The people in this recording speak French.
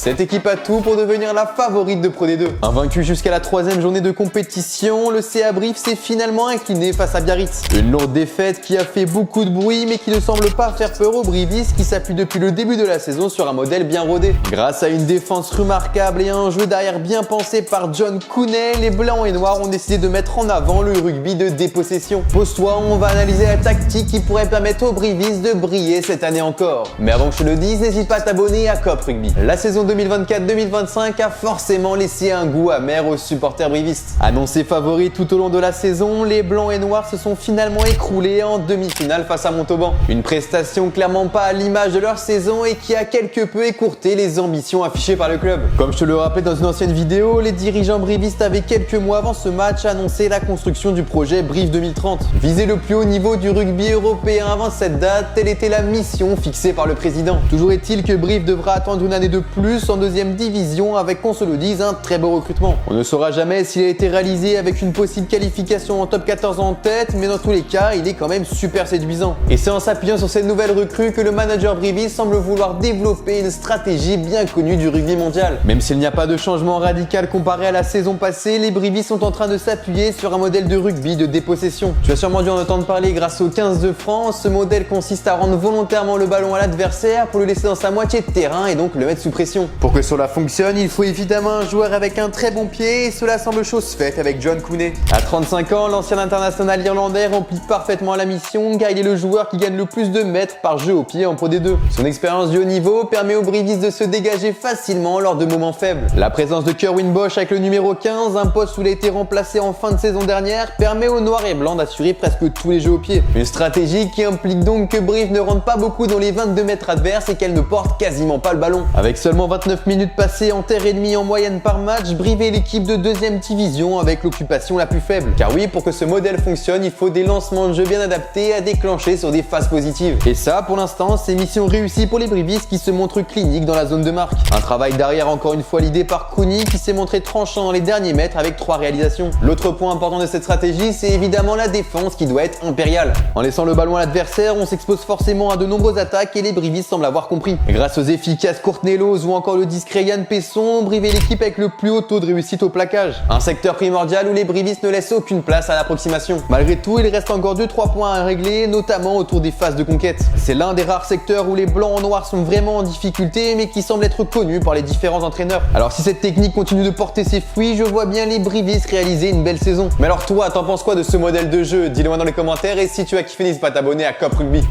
Cette équipe a tout pour devenir la favorite de Pro D2. Invaincu jusqu'à la 3e journée de compétition, le CA Brive s'est finalement incliné face à Biarritz. Une lourde défaite qui a fait beaucoup de bruit mais qui ne semble pas faire peur aux Brivistes qui s'appuient depuis le début de la saison sur un modèle bien rodé. Grâce à une défense remarquable et à un jeu derrière bien pensé par John Cooney, les blancs et noirs ont décidé de mettre en avant le rugby de dépossession. Pose-toi, on va analyser la tactique qui pourrait permettre aux Brivistes de briller cette année encore. Mais avant que je te le dise, n'hésite pas à t'abonner à Cop Rugby. La saison 2024-2025 a forcément laissé un goût amer aux supporters brivistes. Annoncés favoris tout au long de la saison, les blancs et noirs se sont finalement écroulés en demi-finale face à Montauban. Une prestation clairement pas à l'image de leur saison et qui a quelque peu écourté les ambitions affichées par le club. Comme je te le rappelais dans une ancienne vidéo, les dirigeants brivistes avaient quelques mois avant ce match annoncé la construction du projet Brive 2030. Viser le plus haut niveau du rugby européen avant cette date, telle était la mission fixée par le président. Toujours est-il que Brive devra attendre une année de plus en deuxième division avec, qu'on se le dise, un très beau recrutement. On ne saura jamais s'il a été réalisé avec une possible qualification en top 14 en tête, mais dans tous les cas, il est quand même super séduisant. Et c'est en s'appuyant sur cette nouvelle recrue que le manager briviste semble vouloir développer une stratégie bien connue du rugby mondial. Même s'il n'y a pas de changement radical comparé à la saison passée, les brivistes sont en train de s'appuyer sur un modèle de rugby de dépossession. Tu as sûrement dû en entendre parler grâce au 15 de France. Ce modèle consiste à rendre volontairement le ballon à l'adversaire pour le laisser dans sa moitié de terrain et donc le mettre sous pression. Pour que cela fonctionne, il faut évidemment un joueur avec un très bon pied et cela semble chose faite avec John Cooney. À 35 ans, l'ancien international irlandais remplit parfaitement la mission car il est le joueur qui gagne le plus de mètres par jeu au pied en Pro D2. Son expérience du haut niveau permet aux brivistes de se dégager facilement lors de moments faibles. La présence de Kerwin Bosch avec le numéro 15, un poste où il a été remplacé en fin de saison dernière, permet aux noirs et blancs d'assurer presque tous les jeux au pied. Une stratégie qui implique donc que Brive ne rentre pas beaucoup dans les 22 mètres adverses et qu'elle ne porte quasiment pas le ballon. Avec seulement 29 minutes passées en terre et demie en moyenne par match, Brive est l'équipe de 2e division avec l'occupation la plus faible. Car oui, pour que ce modèle fonctionne, il faut des lancements de jeu bien adaptés à déclencher sur des phases positives. Et ça, pour l'instant, c'est mission réussie pour les brivistes qui se montrent cliniques dans la zone de marque. Un travail derrière encore une fois l'idée par Cooney qui s'est montré tranchant dans les derniers mètres avec 3 réalisations. L'autre point important de cette stratégie, c'est évidemment la défense qui doit être impériale. En laissant le ballon à l'adversaire, on s'expose forcément à de nombreuses attaques et les brivistes semblent avoir compris. Grâce aux efficaces Courtney Lawes ou encore le discret Yann Pesson, Brive est l'équipe avec le plus haut taux de réussite au plaquage. Un secteur primordial où les brivistes ne laissent aucune place à l'approximation. Malgré tout, il reste encore 2-3 points à régler, notamment autour des phases de conquête. C'est l'un des rares secteurs où les blancs en noir sont vraiment en difficulté, mais qui semble être connu par les différents entraîneurs. Alors si cette technique continue de porter ses fruits, je vois bien les brivistes réaliser une belle saison. Mais alors toi, t'en penses quoi de ce modèle de jeu? Dis-le moi dans les commentaires et si tu as kiffé, n'hésite pas à t'abonner à Cop Rugby.